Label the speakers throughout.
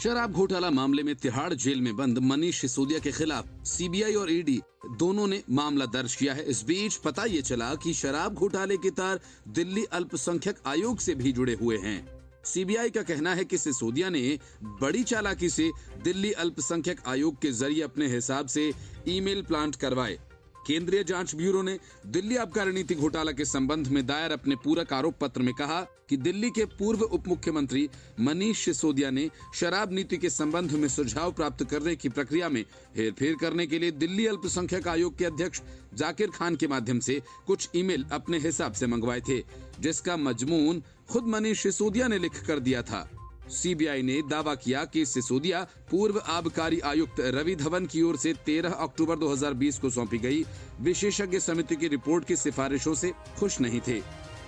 Speaker 1: शराब घोटाला मामले में तिहाड़ जेल में बंद मनीष सिसोदिया के खिलाफ सीबीआई और ईडी दोनों ने मामला दर्ज किया है। इस बीच पता ये चला कि शराब घोटाले के तार दिल्ली अल्पसंख्यक आयोग से भी जुड़े हुए हैं। सीबीआई का कहना है कि सिसोदिया ने बड़ी चालाकी से दिल्ली अल्पसंख्यक आयोग के जरिए अपने हिसाब से ईमेल प्लांट करवाए। केंद्रीय जांच ब्यूरो ने दिल्ली आबकारी नीति घोटाला के संबंध में दायर अपने पूरक आरोप पत्र में कहा कि दिल्ली के पूर्व उप मुख्यमंत्री मनीष सिसोदिया ने शराब नीति के संबंध में सुझाव प्राप्त करने की प्रक्रिया में हेरफेर करने के लिए दिल्ली अल्पसंख्यक आयोग के अध्यक्ष जाकिर खान के माध्यम से कुछ ईमेल अपने हिसाब से मंगवाए थे, जिसका मजमून खुद मनीष सिसोदिया ने लिख कर दिया था। सीबीआई ने दावा किया कि सिसोदिया पूर्व आबकारी आयुक्त रवि धवन की ओर से 13 अक्टूबर 2020 को सौंपी गई विशेषज्ञ समिति की रिपोर्ट की सिफारिशों से खुश नहीं थे।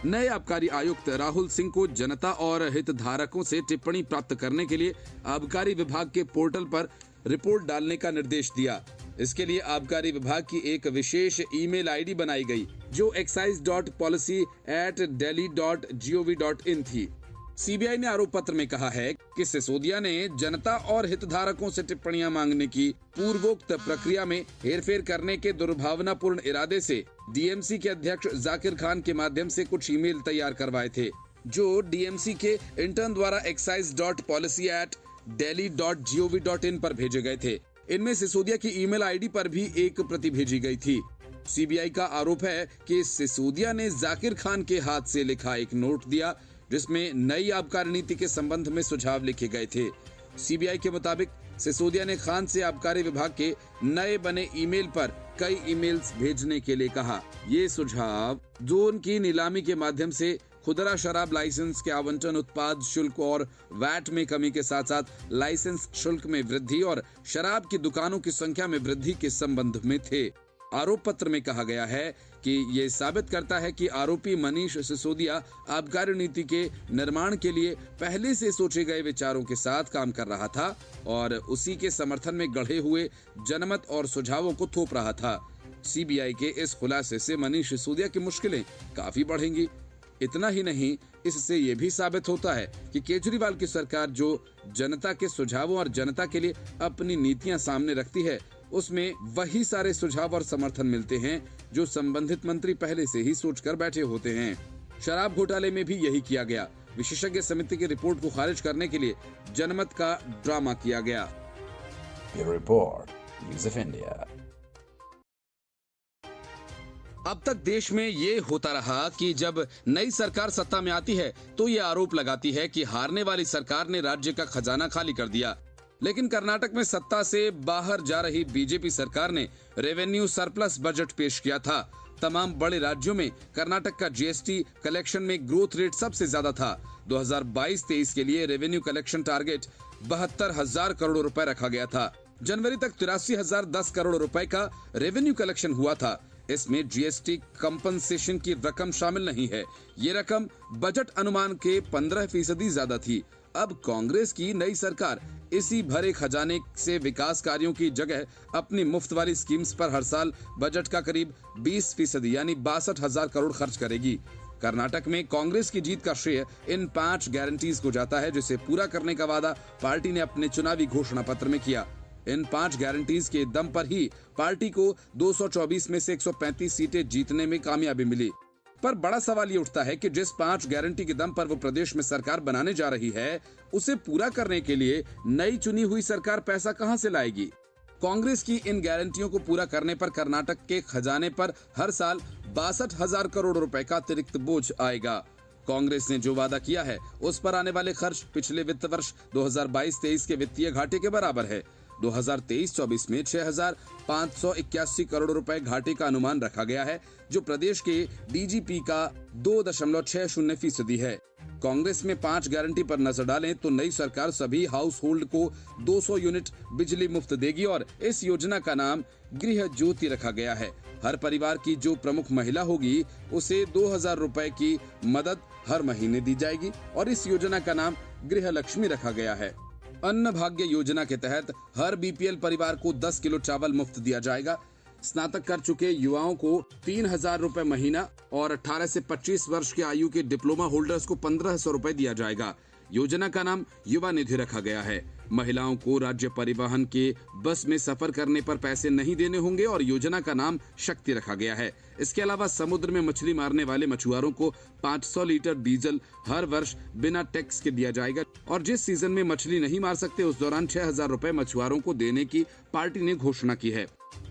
Speaker 1: नए आबकारी आयुक्त राहुल सिंह को जनता और हितधारकों से टिप्पणी प्राप्त करने के लिए आबकारी विभाग के पोर्टल पर रिपोर्ट डालने का निर्देश दिया। इसके लिए आबकारी विभाग की एक विशेष ईमेल आईडी बनाई गई जो excise.policy@delhi.gov.in थी। सीबीआई ने आरोप पत्र में कहा है कि सिसोदिया ने जनता और हितधारकों से टिप्पणियां मांगने की पूर्वोक्त प्रक्रिया में हेरफेर करने के दुर्भावनापूर्ण इरादे से डीएमसी के अध्यक्ष जाकिर खान के माध्यम से कुछ ईमेल तैयार करवाए थे, जो डीएमसी के इंटर्न द्वारा excise.policy@delhi.gov.in पर भेजे गए थे। इनमें सिसोदिया की ईमेल आईडी पर भी एक प्रति भेजी गई थी। सीबीआई का आरोप है कि सिसोदिया ने जाकिर खान के हाथ से लिखा एक नोट दिया जिसमें नई आबकारी नीति के संबंध में सुझाव लिखे गए थे। सीबीआई के मुताबिक सिसोदिया ने खान से आबकारी विभाग के नए बने ईमेल पर कई ईमेल्स भेजने के लिए कहा। ये सुझाव जोन की नीलामी के माध्यम से खुदरा शराब लाइसेंस के आवंटन, उत्पाद शुल्क और वैट में कमी के साथ साथ लाइसेंस शुल्क में वृद्धि और शराब की दुकानों की संख्या में वृद्धि के संबंध में थे। आरोप पत्र में कहा गया है कि ये साबित करता है कि आरोपी मनीष सिसोदिया आबकारी नीति के निर्माण के लिए पहले से सोचे गए विचारों के साथ काम कर रहा था और उसी के समर्थन में गढ़े हुए जनमत और सुझावों को थोप रहा था। सीबीआई के इस खुलासे से मनीष सिसोदिया की मुश्किलें काफी बढ़ेंगी। इतना ही नहीं, इससे ये भी साबित होता है कि केजरीवाल की सरकार जो जनता के सुझावों और जनता के लिए अपनी नीतियां सामने रखती है, उसमें वही सारे सुझाव और समर्थन मिलते हैं जो संबंधित मंत्री पहले से ही सोचकर बैठे होते हैं। शराब घोटाले में भी यही किया गया। विशेषज्ञ समिति की रिपोर्ट को खारिज करने के लिए जनमत का ड्रामा किया गया।
Speaker 2: Report news of India.
Speaker 1: अब तक देश में ये होता रहा कि जब नई सरकार सत्ता में आती है तो ये आरोप लगाती है कि हारने वाली सरकार ने राज्य का खजाना खाली कर दिया। लेकिन कर्नाटक में सत्ता से बाहर जा रही बीजेपी सरकार ने रेवेन्यू सरप्लस बजट पेश किया था। तमाम बड़े राज्यों में कर्नाटक का जीएसटी कलेक्शन में ग्रोथ रेट सबसे ज्यादा था। 2022-23 के लिए रेवेन्यू कलेक्शन टारगेट 72,000 करोड़ रुपए रखा गया था। जनवरी तक 83,010 करोड़ रुपए का रेवेन्यू कलेक्शन हुआ था। इसमें जीएसटी कंपनसेशन की रकम शामिल नहीं है। ये रकम बजट अनुमान के 15% ज्यादा थी। अब कांग्रेस की नई सरकार इसी भरे खजाने से विकास कार्यों की जगह अपनी मुफ्त वाली स्कीम्स पर हर साल बजट का करीब 20% यानी 62,000 करोड़ खर्च करेगी। कर्नाटक में कांग्रेस की जीत का श्रेय इन 5 गारंटीज को जाता है जिसे पूरा करने का वादा पार्टी ने अपने चुनावी घोषणा पत्र में किया। इन 5 गारंटीज के दम पर ही पार्टी को 224 में से 135 सीटें जीतने में कामयाबी मिली। पर बड़ा सवाल ये उठता है कि जिस 5 गारंटी के दम पर वो प्रदेश में सरकार बनाने जा रही है, उसे पूरा करने के लिए नई चुनी हुई सरकार पैसा कहां से लाएगी? कांग्रेस की इन गारंटियों को पूरा करने पर कर्नाटक के खजाने पर हर साल 62,000 करोड़ रुपए का अतिरिक्त बोझ आएगा। कांग्रेस ने जो वादा किया है उस पर आने वाले खर्च पिछले वित्त वर्ष 2022-23 के वित्तीय घाटे के बराबर है। 2023-24 में 6,581 करोड़ रुपए घाटे का अनुमान रखा गया है, जो प्रदेश के डीजीपी का 2.60% है। कांग्रेस में 5 गारंटी पर नजर डालें तो नई सरकार सभी हाउस होल्ड को 200 यूनिट बिजली मुफ्त देगी और इस योजना का नाम गृह ज्योति रखा गया है। हर परिवार की जो प्रमुख महिला होगी उसे 2,000 रुपए की मदद हर महीने दी जाएगी और इस योजना का नाम गृह लक्ष्मी रखा गया है। अन्न भाग्य योजना के तहत हर बीपीएल परिवार को 10 किलो चावल मुफ्त दिया जाएगा। स्नातक कर चुके युवाओं को 3,000 रुपए महीना और 18 से 25 वर्ष की आयु के डिप्लोमा होल्डर्स को 1,500 रुपए दिया जाएगा। योजना का नाम युवा निधि रखा गया है। महिलाओं को राज्य परिवहन के बस में सफर करने पर पैसे नहीं देने होंगे और योजना का नाम शक्ति रखा गया है। इसके अलावा समुद्र में मछली मारने वाले मछुआरों को 500 लीटर डीजल हर वर्ष बिना टैक्स के दिया जाएगा और जिस सीजन में मछली नहीं मार सकते उस दौरान 6,000 रुपए मछुआरों को देने की पार्टी ने घोषणा की है।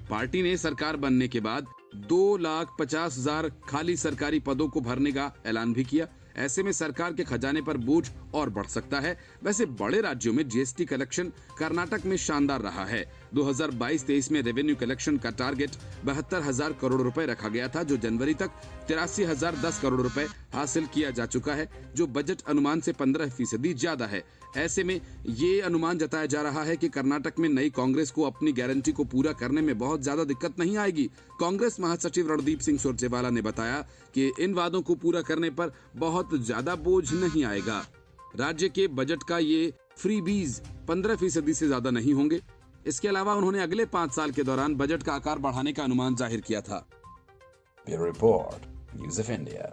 Speaker 1: पार्टी ने सरकार बनने के बाद 2,50,000 खाली सरकारी पदों को भरने का ऐलान भी किया। ऐसे में सरकार के खजाने पर बोझ और बढ़ सकता है। वैसे बड़े राज्यों में जीएसटी कलेक्शन कर्नाटक में शानदार रहा है। 2022-23 में रेवेन्यू कलेक्शन का टारगेट 72,000 करोड़ रुपए रखा गया था, जो जनवरी तक 83,010 करोड़ रुपए हासिल किया जा चुका है, जो बजट अनुमान से 15% ज्यादा है। ऐसे में ये अनुमान जताया जा रहा है कि कर्नाटक में नई कांग्रेस को अपनी गारंटी को पूरा करने में बहुत ज्यादा दिक्कत नहीं आएगी। कांग्रेस महासचिव रणदीप सिंह सुरजेवाला ने बताया कि इन वादों को पूरा करने पर बहुत ज्यादा बोझ नहीं आएगा। राज्य के बजट का ये फ्रीबीज 15% से ज्यादा नहीं होंगे। इसके अलावा उन्होंने अगले 5 साल के दौरान बजट का आकार बढ़ाने का अनुमान जाहिर किया था।
Speaker 2: Bureau Report, News of India.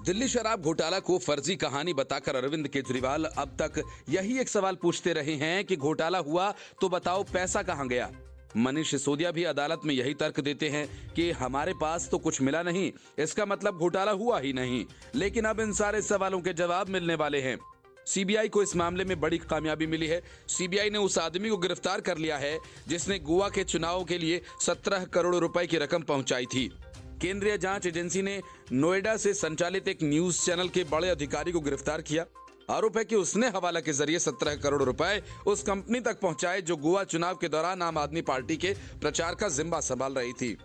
Speaker 1: Delhi शराब घोटाला को फर्जी कहानी बताकर अरविंद केजरीवाल अब तक यही एक सवाल पूछते रहे हैं कि घोटाला हुआ तो बताओ पैसा कहां गया। मनीष सिसोदिया भी अदालत में यही तर्क देते हैं कि हमारे पास तो कुछ मिला नहीं, इसका मतलब घोटाला हुआ ही नहीं। लेकिन अब इन सारे सवालों के जवाब मिलने वाले हैं। सीबीआई को इस मामले में बड़ी कामयाबी मिली है। सीबीआई ने उस आदमी को गिरफ्तार कर लिया है जिसने गोवा के चुनाव के लिए 17 करोड़ रुपए की रकम पहुंचाई थी। केंद्रीय जांच एजेंसी ने नोएडा से संचालित एक न्यूज चैनल के बड़े अधिकारी को गिरफ्तार किया। आरोप है कि उसने हवाला के जरिए 17 करोड़ रुपए उस कंपनी तक पहुंचाए जो गोवा चुनाव के दौरान आम आदमी पार्टी के प्रचार का जिम्मा संभाल रही थी।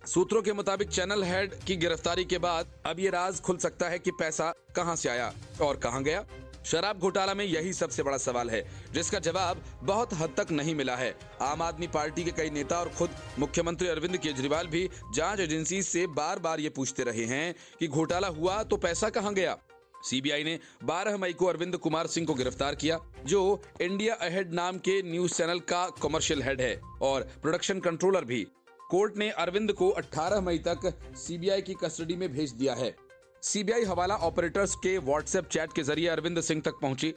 Speaker 1: सूत्रों के मुताबिक चैनल हेड की गिरफ्तारी के बाद अब ये राज खुल सकता है कि पैसा कहां से आया और कहां गया। शराब घोटाला में यही सबसे बड़ा सवाल है जिसका जवाब बहुत हद तक नहीं मिला है। आम आदमी पार्टी के कई नेता और खुद मुख्यमंत्री अरविंद केजरीवाल भी जांच एजेंसी से बार बार ये पूछते रहे हैं कि घोटाला हुआ तो पैसा कहां गया। सीबीआई ने 12 मई को अरविंद कुमार सिंह को गिरफ्तार किया, जो इंडिया अहेड नाम के न्यूज चैनल का कमर्शियल हेड है और प्रोडक्शन कंट्रोलर भी। कोर्ट ने अरविंद को 18 मई तक सीबीआई की कस्टडी में भेज दिया है। सीबीआई हवाला ऑपरेटर्स के व्हाट्सएप चैट के जरिए अरविंद सिंह तक पहुंची।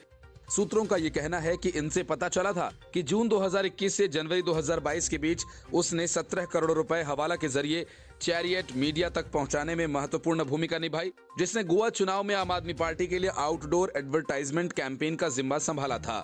Speaker 1: सूत्रों का यह कहना है कि इनसे पता चला था कि जून 2021 से जनवरी 2022 के बीच उसने 17 करोड़ रुपए हवाला के जरिए चैरियट मीडिया तक पहुंचाने में महत्वपूर्ण भूमिका निभाई, जिसने गोवा चुनाव में आम आदमी पार्टी के लिए आउटडोर एडवर्टाइजमेंट कैंपेन का जिम्मा संभाला था।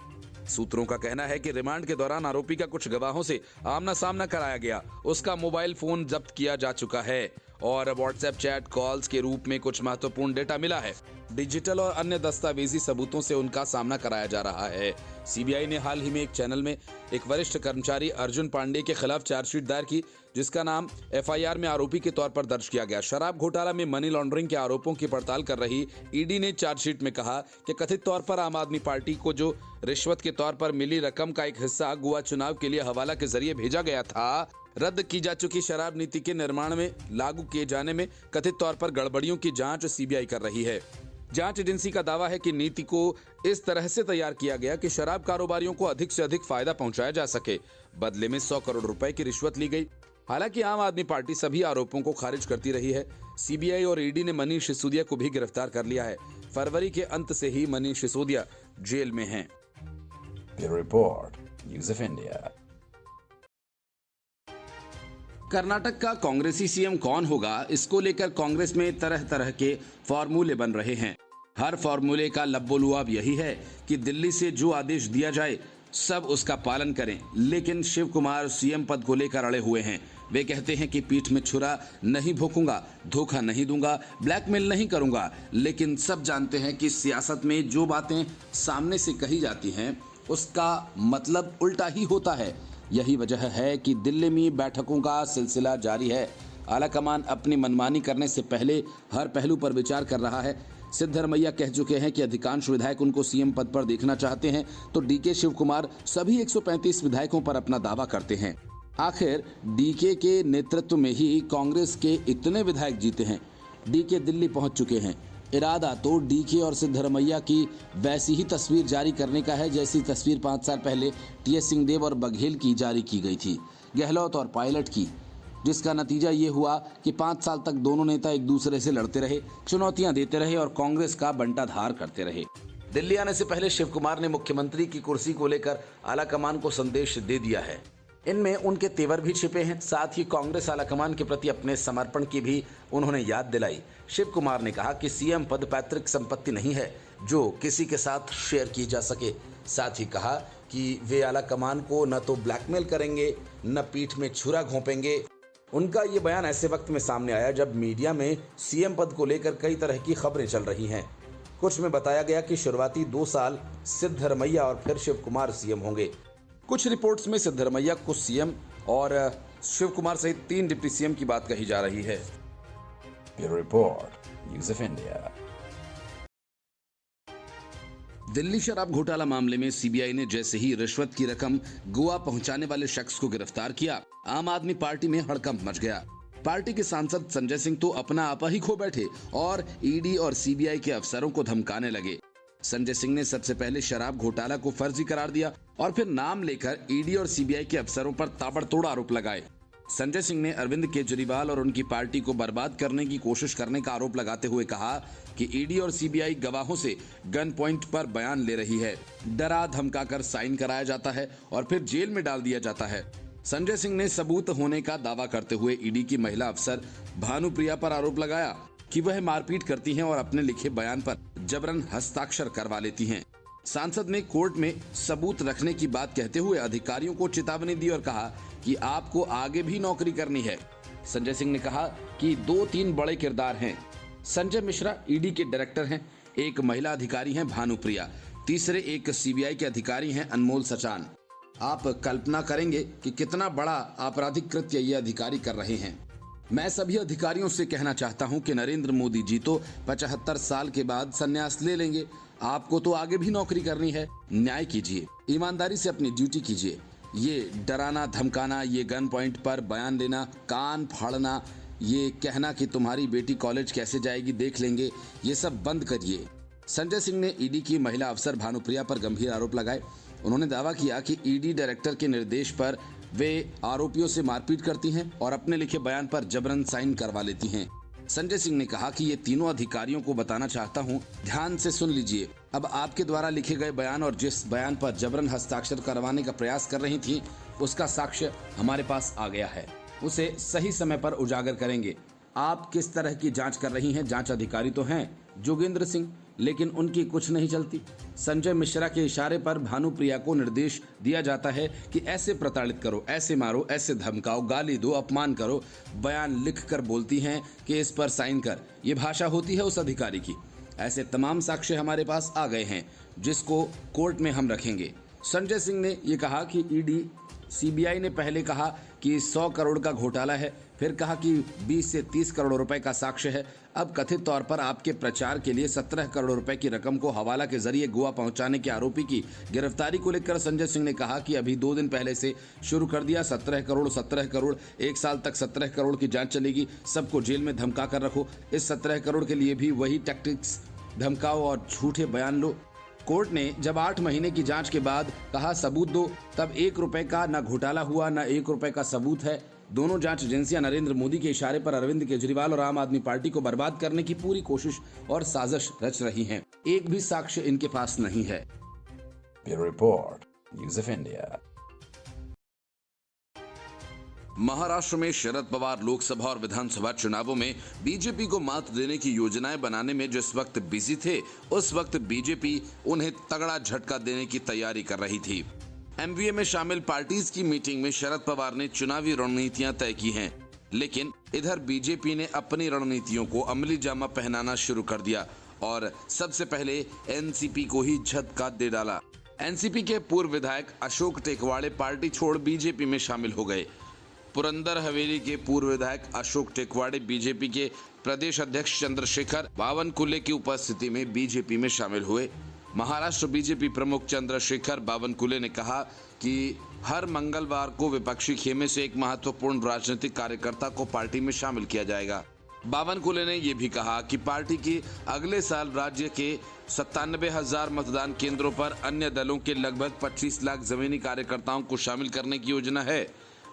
Speaker 1: सूत्रों का कहना है कि रिमांड के दौरान आरोपी का कुछ गवाहों से आमना सामना कराया गया। उसका मोबाइल फोन जब्त किया जा चुका है और व्हाट्सएप चैट कॉल्स के रूप में कुछ महत्वपूर्ण डेटा मिला है। डिजिटल और अन्य दस्तावेजी सबूतों से उनका सामना कराया जा रहा है। सीबीआई ने हाल ही में एक चैनल में एक वरिष्ठ कर्मचारी अर्जुन पांडे के खिलाफ चार्जशीट दायर की, जिसका नाम एफआईआर में आरोपी के तौर पर दर्ज किया गया। शराब घोटाला में मनी लॉन्ड्रिंग के आरोपों की पड़ताल कर रही ईडी ने चार्जशीट में कहा कि कथित तौर पर आम आदमी पार्टी को जो रिश्वत के तौर पर मिली रकम का एक हिस्सा गोवा चुनाव के लिए हवाला के जरिए भेजा गया था। रद्द की जा चुकी शराब नीति के निर्माण में लागू किए जाने में कथित तौर पर गड़बड़ियों की जांच सीबीआई कर रही है। जांच एजेंसी का दावा है कि नीति को इस तरह से तैयार किया गया कि शराब कारोबारियों को अधिक से अधिक फायदा पहुंचाया जा सके। बदले में 100 करोड़ रुपए की रिश्वत ली गई। हालांकि आम आदमी पार्टी सभी आरोपों को खारिज करती रही है। सीबीआई और ईडी ने मनीष सिसोदिया को भी गिरफ्तार कर लिया है। फरवरी के अंत से ही मनीष सिसोदिया जेल में हैं।
Speaker 2: Bureau Report, News of India.
Speaker 1: Karnataka का कांग्रेसी सीएम कौन होगा, इसको लेकर कांग्रेस में तरह तरह के फॉर्मूले बन रहे हैं। हर फॉर्मूले का लब्बोलुआब यही है कि दिल्ली से जो आदेश दिया जाए सब उसका पालन करें। लेकिन शिव कुमार सीएम पद को लेकर अड़े हुए हैं। वे कहते हैं कि पीठ में छुरा नहीं भोंकूंगा, धोखा नहीं दूंगा, ब्लैकमेल नहीं करूंगा। लेकिन सब जानते हैं कि सियासत में जो बातें सामने से कही जाती हैं उसका मतलब उल्टा ही होता है। यही वजह है कि दिल्ली में बैठकों का सिलसिला जारी है। आलाकमान अपनी मनमानी करने से पहले हर पहलू पर विचार कर रहा है। सिद्धरमैया कह चुके हैं कि अधिकांश विधायक उनको सीएम पद पर देखना चाहते हैं, तो डीके शिव कुमार सभी 135 विधायकों पर अपना दावा करते हैं। आखिर डीके के नेतृत्व में ही कांग्रेस के इतने विधायक जीते हैं। डीके दिल्ली पहुंच चुके हैं। इरादा तो डीके और सिद्धरमैया की वैसी ही तस्वीर जारी करने का है जैसी तस्वीर 5 साल पहले टीएस सिंहदेव और बघेल की जारी की गई थी, गहलोत और पायलट की, जिसका नतीजा ये हुआ कि 5 साल तक दोनों नेता एक दूसरे से लड़ते रहे, चुनौतियां देते रहे और कांग्रेस का बंटाधार करते रहे।
Speaker 3: दिल्ली आने से पहले शिव कुमार ने मुख्यमंत्री की कुर्सी को लेकर आलाकमान को संदेश दे दिया है। इनमें उनके तेवर भी छिपे हैं। साथ ही कांग्रेस आलाकमान के प्रति अपने समर्पण की भी उन्होंने याद दिलाई। शिव कुमार ने कहा कि सीएम पद पैतृक संपत्ति नहीं है जो किसी के साथ शेयर की जा सके। साथ ही कहा कि वे आलाकमान को न तो ब्लैकमेल करेंगे न पीठ में छुरा घोंपेंगे। उनका ये बयान ऐसे वक्त में सामने आया जब मीडिया में सीएम पद को लेकर कई तरह की खबरें चल रही हैं। कुछ में बताया गया कि शुरुआती 2 साल सिद्धरमैया और फिर शिव कुमार सीएम होंगे। कुछ रिपोर्ट्स में सिद्धरमैया को सीएम और शिव कुमार सहित 3 डिप्टी सीएम की बात कही जा रही है।
Speaker 2: Bureau Report, News of India.
Speaker 1: Delhi शराब घोटाला मामले में सीबीआई ने जैसे ही रिश्वत की रकम गोवा पहुंचाने वाले शख्स को गिरफ्तार किया, आम आदमी पार्टी में हड़कंप मच गया। पार्टी के सांसद संजय सिंह तो अपना आपा ही खो बैठे और ईडी और सीबीआई के अफसरों को धमकाने लगे। संजय सिंह ने सबसे पहले शराब घोटाला को फर्जी करार दिया और फिर नाम लेकर ईडी और सीबीआई के अफसरों पर ताबड़तोड़ आरोप लगाए। संजय सिंह ने अरविंद केजरीवाल और उनकी पार्टी को बर्बाद करने की कोशिश करने का आरोप लगाते हुए कहा कि ईडी और सीबीआई गवाहों से गन पॉइंट पर बयान ले रही है, डरा धमकाकर साइन कराया जाता है और फिर जेल में डाल दिया जाता है। संजय सिंह ने सबूत होने का दावा करते हुए ईडी की महिला अफसर भानुप्रिया पर आरोप लगाया कि वह मारपीट करती हैं और अपने लिखे बयान पर जबरन हस्ताक्षर करवा लेती हैं। सांसद ने कोर्ट में सबूत रखने की बात कहते हुए अधिकारियों को चेतावनी दी और कहा कि आपको आगे भी नौकरी करनी है। संजय सिंह ने कहा कि 2-3 बड़े किरदार हैं। संजय मिश्रा ईडी के डायरेक्टर हैं, एक महिला अधिकारी हैं भानुप्रिया, तीसरे एक सीबीआई के अधिकारी हैं अनमोल सचान। आप कल्पना करेंगे कि कितना बड़ा आपराधिक कृत्य ये अधिकारी कर रहे हैं। मैं सभी अधिकारियों से कहना चाहता हूं कि नरेंद्र मोदी जी तो 75 साल के बाद संन्यास ले लेंगे। आपको तो आगे भी नौकरी करनी है। न्याय कीजिए, ईमानदारी से अपनी ड्यूटी कीजिए। ये डराना धमकाना, ये गन पॉइंट पर बयान लेना, कान फाड़ना, ये कहना कि तुम्हारी बेटी कॉलेज कैसे जाएगी देख लेंगे, ये सब बंद करिए। संजय सिंह ने ईडी की महिला अफसर भानुप्रिया पर गंभीर आरोप लगाए। उन्होंने दावा किया कि ईडी डायरेक्टर के निर्देश पर वे आरोपियों से मारपीट करती हैं और अपने लिखे बयान पर जबरन साइन करवा लेती हैं। संजय सिंह ने कहा कि ये तीनों अधिकारियों को बताना चाहता हूं, ध्यान से सुन लीजिए। अब आपके द्वारा लिखे गए बयान और जिस बयान पर जबरन हस्ताक्षर करवाने का प्रयास कर रही थी, उसका साक्ष्य हमारे पास आ गया है। उसे सही समय पर उजागर करेंगे। आप किस तरह की जांच कर रही हैं? जांच अधिकारी तो हैं जोगेंद्र सिंह, लेकिन उनकी कुछ नहीं चलती। संजय मिश्रा के इशारे पर भानुप्रिया को निर्देश दिया जाता है कि ऐसे प्रताड़ित करो, ऐसे मारो, ऐसे धमकाओ, गाली दो, अपमान करो। बयान लिख कर बोलती हैं कि इस पर साइन कर। ये भाषा होती है उस अधिकारी की। ऐसे तमाम साक्ष्य हमारे पास आ गए हैं जिसको कोर्ट में हम रखेंगे। संजय सिंह ने ये कहा कि ईडी सीबीआई ने पहले कहा कि 100 करोड़ का घोटाला है, फिर कहा कि 20 से 30 करोड़ रुपए का साक्ष्य है। अब कथित तौर पर आपके प्रचार के लिए 17 करोड़ रुपए की रकम को हवाला के जरिए गोवा पहुंचाने के आरोपी की गिरफ्तारी को लेकर संजय सिंह ने कहा कि अभी 2 दिन पहले से शुरू कर दिया। 17 करोड़, 1 साल तक 17 करोड़ की जांच चलेगी। सबको जेल में धमका कर रखो। इस 17 करोड़ के लिए भी वही टैक्टिक्स, धमकाओ और झूठे बयान लो। कोर्ट ने जब 8 महीने की जांच के बाद कहा सबूत दो, तब 1 रुपए का न घोटाला हुआ न 1 रुपए का सबूत है। दोनों जांच एजेंसियां नरेंद्र मोदी के इशारे पर अरविंद केजरीवाल और आम आदमी पार्टी को बर्बाद करने की पूरी कोशिश और साजिश रच रही हैं। एक भी साक्ष्य इनके पास नहीं है।
Speaker 2: Bureau Report, News of India.
Speaker 1: Maharashtra में शरद पवार लोकसभा और विधानसभा चुनावों में बीजेपी को मात देने की योजनाएं बनाने में जिस वक्त बिजी थे, उस वक्त बीजेपी उन्हें तगड़ा झटका देने की तैयारी कर रही थी। एमवीए में शामिल पार्टीज की मीटिंग में शरद पवार ने चुनावी रणनीतियां तय की हैं, लेकिन इधर बीजेपी ने अपनी रणनीतियों को अमली जामा पहनाना शुरू कर दिया और सबसे पहले एनसीपी को ही झटका दे डाला। एनसीपी के पूर्व विधायक अशोक टेकवाड़े पार्टी छोड़ बीजेपी में शामिल हो गए। पुरंदर हवेली के पूर्व विधायक अशोक टेकवाड़े बीजेपी के प्रदेश अध्यक्ष चंद्रशेखर बावनकुले की उपस्थिति में बीजेपी में शामिल हुए। महाराष्ट्र बीजेपी प्रमुख चंद्रशेखर बावनकुले ने कहा कि हर मंगलवार को विपक्षी खेमे से एक महत्वपूर्ण राजनीतिक कार्यकर्ता को पार्टी में शामिल किया जाएगा। बावनकुले ने यह भी कहा कि पार्टी की अगले साल राज्य के 97,000 मतदान केंद्रों पर अन्य दलों के लगभग 25 लाख जमीनी कार्यकर्ताओं को शामिल करने की योजना है।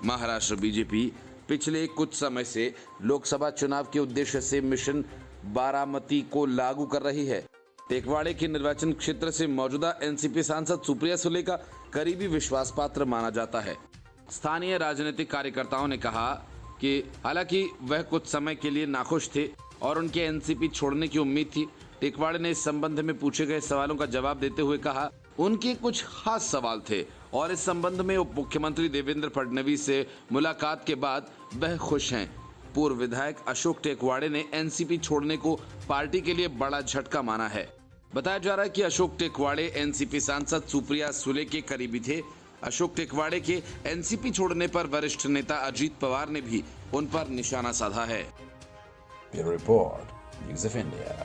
Speaker 1: महाराष्ट्र बीजेपी पिछले कुछ समय से लोकसभा चुनाव के उद्देश्य से मिशन बारामती को लागू कर रही है। टेकवाड़े के निर्वाचन क्षेत्र से मौजूदा एनसीपी सांसद सुप्रिया सुले का करीबी विश्वास पात्र माना जाता है। स्थानीय राजनीतिक कार्यकर्ताओं ने कहा कि हालांकि वह कुछ समय के लिए नाखुश थे और उनके एनसीपी छोड़ने की उम्मीद थी। टेकवाड़े ने इस संबंध में पूछे गए सवालों का जवाब देते हुए कहा उनके कुछ खास सवाल थे और इस संबंध में उप मुख्यमंत्री देवेंद्र फडणवीस से मुलाकात के बाद वह खुश हैं। पूर्व विधायक अशोक टेकवाड़े ने एनसीपी छोड़ने को पार्टी के लिए बड़ा झटका माना है। बताया जा रहा है कि अशोक टेकवाड़े एनसीपी सांसद सुप्रिया सुले के करीबी थे। अशोक टेकवाड़े के एनसीपी छोड़ने पर वरिष्ठ नेता अजीत पवार ने भी उन पर निशाना साधा है।
Speaker 2: Bureau Report, News of India.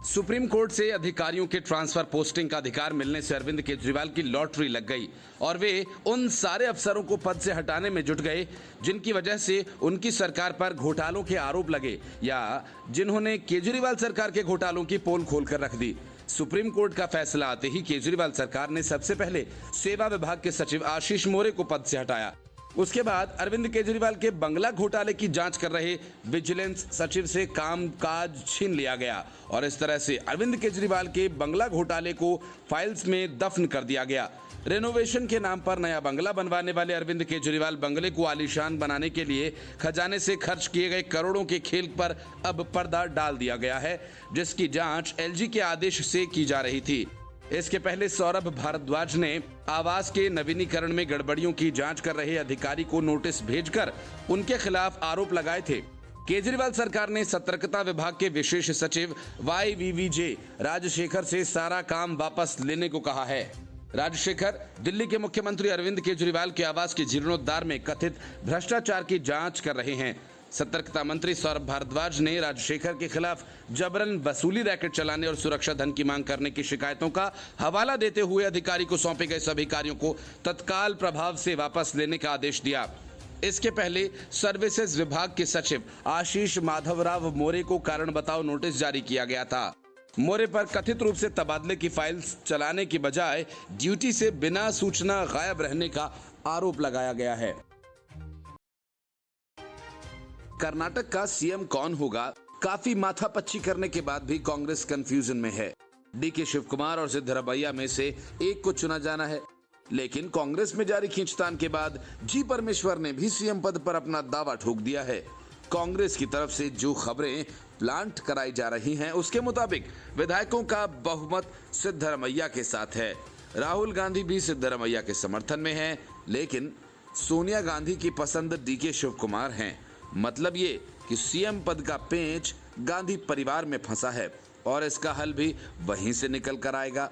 Speaker 1: Supreme court से अधिकारियों के ट्रांसफर पोस्टिंग का अधिकार मिलने से अरविंद केजरीवाल की लॉटरी लग गई और वे उन सारे अफसरों को पद से हटाने में जुट गए जिनकी वजह से उनकी सरकार पर घोटालों के आरोप लगे या जिन्होंने केजरीवाल सरकार के घोटालों की पोल खोलकर रख दी। सुप्रीम कोर्ट का फैसला आते ही केजरीवाल सरकार ने सबसे पहले सेवा विभाग के सचिव आशीष मोरे को पद से हटाया। उसके बाद अरविंद केजरीवाल के बंगला घोटाले की जांच कर रहे विजिलेंस सचिव से कामकाज छीन लिया गया और इस तरह से अरविंद केजरीवाल के बंगला घोटाले को फाइल्स में दफन कर दिया गया। रेनोवेशन के नाम पर नया बंगला बनवाने वाले अरविंद केजरीवाल बंगले को आलीशान बनाने के लिए खजाने से खर्च किए गए करोड़ों के खेल पर अब पर्दा डाल दिया गया है, जिसकी जांच एलजी के आदेश से की जा रही थी। इसके पहले सौरभ भारद्वाज ने आवास के नवीनीकरण में गड़बड़ियों की जांच कर रहे अधिकारी को नोटिस भेजकर उनके खिलाफ आरोप लगाए थे। केजरीवाल सरकार ने सतर्कता विभाग के विशेष सचिव YVVJ राजशेखर से सारा काम वापस लेने को कहा है। राजशेखर दिल्ली के मुख्यमंत्री अरविंद केजरीवाल के आवास के जीर्णोद्धार में कथित भ्रष्टाचार की जांच कर रहे हैं। सतर्कता मंत्री सौरभ भारद्वाज ने राजशेखर के खिलाफ जबरन वसूली रैकेट चलाने और सुरक्षा धन की मांग करने की शिकायतों का हवाला देते हुए अधिकारी को सौंपे गए सभी कार्यों को तत्काल प्रभाव से वापस लेने का आदेश दिया। इसके पहले सर्विसेज विभाग के सचिव आशीष माधवराव मोरे को कारण बताओ नोटिस जारी किया गया था। मोरे पर कथित रूप से तबादले की फाइल्स चलाने की बजाय ड्यूटी से बिना सूचना गायब रहने का आरोप लगाया गया है। कर्नाटक का सीएम कौन होगा, काफी माथापच्ची करने के बाद भी कांग्रेस कंफ्यूजन में है। डीके शिवकुमार और सिद्धरमैया में से एक को चुना जाना है, लेकिन कांग्रेस में जारी खींचतान के बाद जी परमेश्वर ने भी सीएम पद पर अपना दावा ठोक दिया है। कांग्रेस की तरफ से जो खबरें प्लांट कराई जा रही हैं, उसके मुताबिक विधायकों का बहुमत सिद्धरमैया के साथ है। राहुल गांधी भी सिद्धरमैया के समर्थन में हैं, लेकिन सोनिया गांधी की पसंद डीके शिवकुमार हैं। मतलब ये कि सीएम पद का पेंच गांधी परिवार में फंसा है और इसका हल भी वहीं से निकल कर आएगा।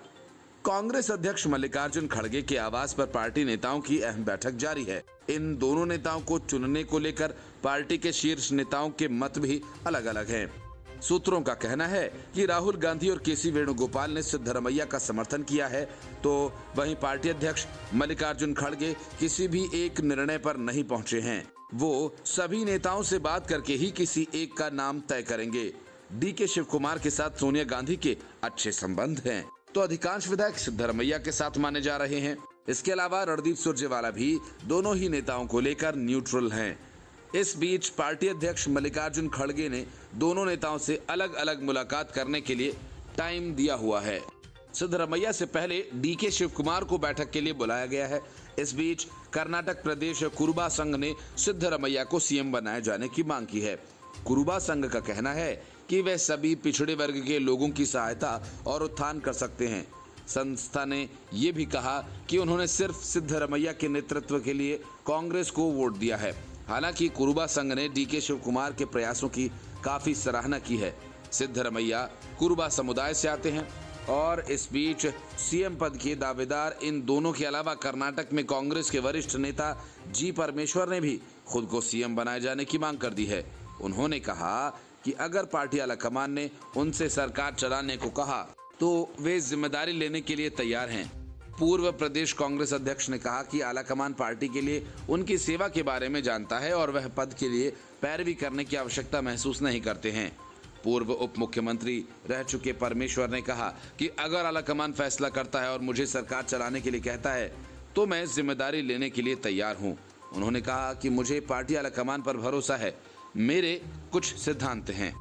Speaker 1: कांग्रेस अध्यक्ष मल्लिकार्जुन खड़गे के आवास पर पार्टी नेताओं की अहम बैठक जारी है। इन दोनों नेताओं को चुनने को लेकर पार्टी के शीर्ष नेताओं के मत भी अलग अलग हैं। सूत्रों का कहना है कि राहुल गांधी और केसी वेणुगोपाल ने सिद्धरमैया का समर्थन किया है, तो वहीं पार्टी अध्यक्ष मल्लिकार्जुन खड़गे किसी भी एक निर्णय पर नहीं पहुंचे हैं। वो सभी नेताओं से बात करके ही किसी एक का नाम तय करेंगे। डीके शिवकुमार के साथ सोनिया गांधी के अच्छे संबंध हैं, तो अधिकांश विधायक सिद्धरमैया के साथ माने जा रहे हैं। इसके अलावा रणदीप सुरजेवाला भी दोनों ही नेताओं को लेकर न्यूट्रल हैं। इस बीच पार्टी अध्यक्ष मल्लिकार्जुन खड़गे ने दोनों नेताओं से अलग अलग मुलाकात करने के लिए टाइम दिया हुआ है। सिद्धरमैया से पहले डीके शिवकुमार को बैठक के लिए बुलाया गया है। इस बीच कर्नाटक प्रदेश कुरुबा संघ ने सिद्धरमैया को सीएम बनाए जाने की मांग की है। कुरुबा संघ का कहना है कि वे सभी पिछड़े वर्ग के लोगों की सहायता और उत्थान कर सकते हैं। संस्था ने ये भी कहा कि उन्होंने सिर्फ सिद्धरमैया के नेतृत्व के लिए कांग्रेस को वोट दिया है। हालांकि कुरुबा संघ ने डीके शिवकुमार के प्रयासों की काफी सराहना की है। सिद्धरमैया कुरुबा समुदाय से आते हैं और इस बीच सीएम पद के दावेदार इन दोनों के अलावा कर्नाटक में कांग्रेस के वरिष्ठ नेता जी परमेश्वर ने भी खुद को सीएम बनाए जाने की मांग कर दी है। उन्होंने कहा कि अगर पार्टी आलाकमान ने उनसे सरकार चलाने को कहा तो वे जिम्मेदारी लेने के लिए तैयार हैं। पूर्व प्रदेश कांग्रेस अध्यक्ष ने कहा कि आलाकमान पार्टी के लिए उनकी सेवा के बारे में जानता है और वह पद के लिए पैरवी करने की आवश्यकता महसूस नहीं करते हैं। पूर्व उप मुख्यमंत्री रह चुके परमेश्वर ने कहा कि अगर आलाकमान फैसला करता है और मुझे सरकार चलाने के लिए कहता है तो मैं जिम्मेदारी लेने के लिए तैयार हूं। उन्होंने कहा कि मुझे पार्टी आलाकमान पर भरोसा है, मेरे कुछ सिद्धांत हैं।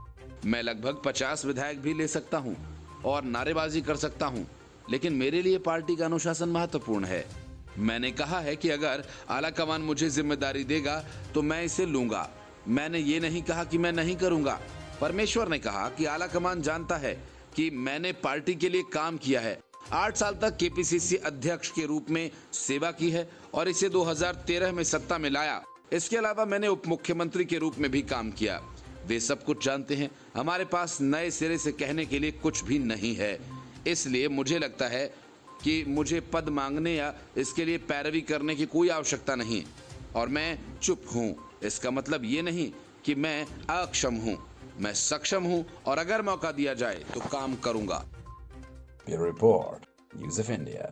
Speaker 1: मैं लगभग 50 विधायक भी ले सकता हूं और नारेबाजी कर सकता हूं, लेकिन मेरे लिए पार्टी का अनुशासन महत्वपूर्ण है। मैंने कहा है कि अगर आलाकमान मुझे जिम्मेदारी देगा तो मैं इसे लूंगा। मैंने ये नहीं कहा कि मैं नहीं करूंगा। परमेश्वर ने कहा कि आलाकमान जानता है कि मैंने पार्टी के लिए काम किया है। 8 साल तक केपीसीसी अध्यक्ष के रूप में सेवा की है और इसे 2013 में सत्ता में लाया। इसके अलावा मैंने उप मुख्यमंत्री के रूप में भी काम किया। वे सब कुछ जानते हैं। हमारे पास नए सिरे से कहने के लिए कुछ भी नहीं है। इसलिए मुझे लगता है कि मुझे पद मांगने या इसके लिए पैरवी करने की कोई आवश्यकता नहीं और मैं चुप हूँ। इसका मतलब ये नहीं कि मैं अक्षम हूँ। मैं सक्षम हूँ और अगर मौका दिया जाए तो काम करूंगा।
Speaker 2: Bureau Report, News of India.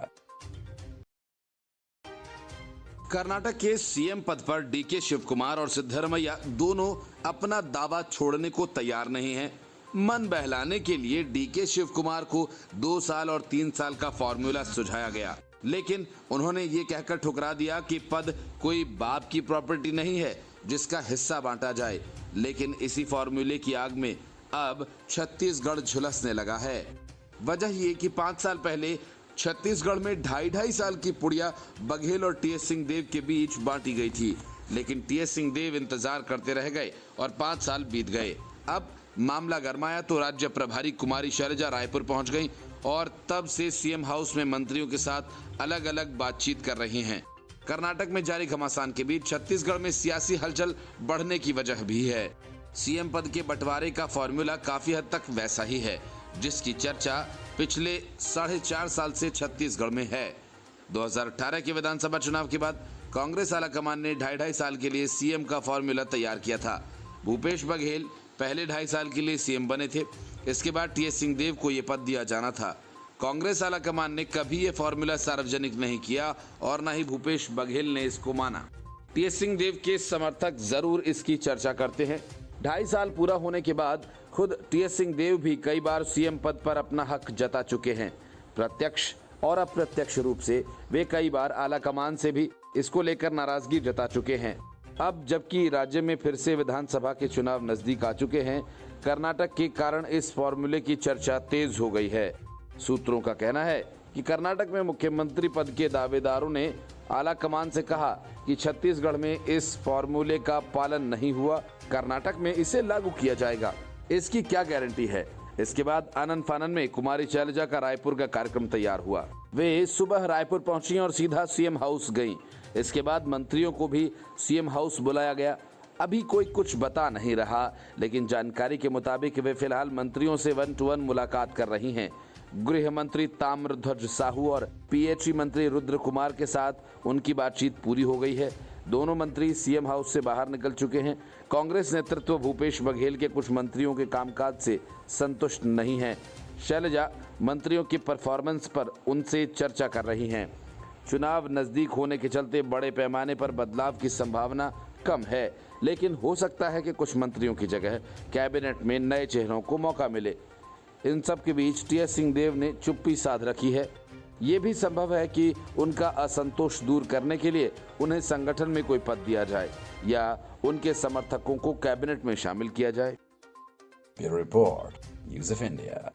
Speaker 1: Karnataka के सीएम पद पर डीके शिवकुमार और सिद्धरमैया दोनों अपना दावा छोड़ने को तैयार नहीं हैं। मन बहलाने के लिए डीके शिवकुमार को 2 साल और 3 साल का फॉर्मूला सुझाया गया, लेकिन उन्होंने ये कहकर ठुकरा दिया कि पद कोई बाप की प्रॉपर्टी नहीं है जिसका हिस्सा बांटा जाए। लेकिन इसी फॉर्मूले की आग में अब छत्तीसगढ़ झुलसने लगा है। वजह ये कि 5 साल पहले छत्तीसगढ़ में 2.5 साल की पुड़िया बघेल और टीएस सिंहदेव के बीच बांटी गई थी, लेकिन टीएस सिंहदेव इंतजार करते रह गए और 5 साल बीत गए। अब मामला गरमाया तो राज्य प्रभारी कुमारी शैलजा रायपुर पहुंच गई और तब से सीएम हाउस में मंत्रियों के साथ अलग अलग बातचीत कर रही हैं। कर्नाटक में जारी घमासान के बीच छत्तीसगढ़ में सियासी हलचल बढ़ने की वजह भी है। सीएम पद के बंटवारे का फॉर्मूला काफी हद तक वैसा ही है जिसकी चर्चा पिछले 4.5 साल से छत्तीसगढ़ में है। 2018 के विधानसभा चुनाव के बाद कांग्रेस आलाकमान ने 2.5 साल के लिए सीएम का फॉर्मूला तैयार किया था। भूपेश बघेल पहले 2.5 साल के लिए सीएम बने थे। इसके बाद टीएस सिंहदेव को ये पद दिया जाना था। कांग्रेस आलाकमान ने कभी ये फॉर्मूला सार्वजनिक नहीं किया और न ही भूपेश बघेल ने इसको माना। टीएस सिंहदेव के समर्थक जरूर इसकी चर्चा करते हैं। 2.5 साल पूरा होने के बाद खुद टीएस सिंहदेव भी कई बार सीएम पद पर अपना हक जता चुके हैं। प्रत्यक्ष और अप्रत्यक्ष रूप से वे कई बार आलाकमान से भी इसको लेकर नाराजगी जता चुके हैं। अब जबकि राज्य में फिर से विधानसभा के चुनाव नजदीक आ चुके हैं, कर्नाटक के कारण इस फॉर्मूले की चर्चा तेज हो गई है। सूत्रों का कहना है कि कर्नाटक में मुख्यमंत्री पद के दावेदारों ने आलाकमान से कहा कि छत्तीसगढ़ में इस फॉर्मूले का पालन नहीं हुआ, कर्नाटक में इसे लागू किया जाएगा। इसकी क्या गारंटी है? इसके बाद आनन फानन में कुमारी शैलजा का रायपुर का कार्यक्रम तैयार हुआ। वे सुबह रायपुर पहुंची और सीधा सीएम हाउस गईं। इसके बाद मंत्रियों को भी सीएम हाउस बुलाया गया। अभी कोई कुछ बता नहीं रहा, लेकिन जानकारी के मुताबिक वे फिलहाल मंत्रियों से 1-to-1 मुलाकात कर रही हैं। गृह मंत्री ताम्रध्वज साहू और पीएचई मंत्री रुद्र कुमार के साथ उनकी बातचीत पूरी हो गई है। दोनों मंत्री सीएम हाउस से बाहर निकल चुके हैं। कांग्रेस नेतृत्व भूपेश बघेल के कुछ मंत्रियों के कामकाज से संतुष्ट नहीं है। शैलजा मंत्रियों की परफॉर्मेंस पर उनसे चर्चा कर रही हैं। चुनाव नजदीक होने के चलते बड़े पैमाने पर बदलाव की संभावना कम है, लेकिन हो सकता है कि कुछ मंत्रियों की जगह कैबिनेट में नए चेहरों को मौका मिले। इन सब के बीच टीएस सिंहदेव ने चुप्पी साध रखी है। ये भी संभव है कि उनका असंतोष दूर करने के लिए उन्हें संगठन में कोई पद दिया जाए या उनके समर्थकों को कैबिनेट में शामिल किया जाए।
Speaker 2: Bureau Report, News of India.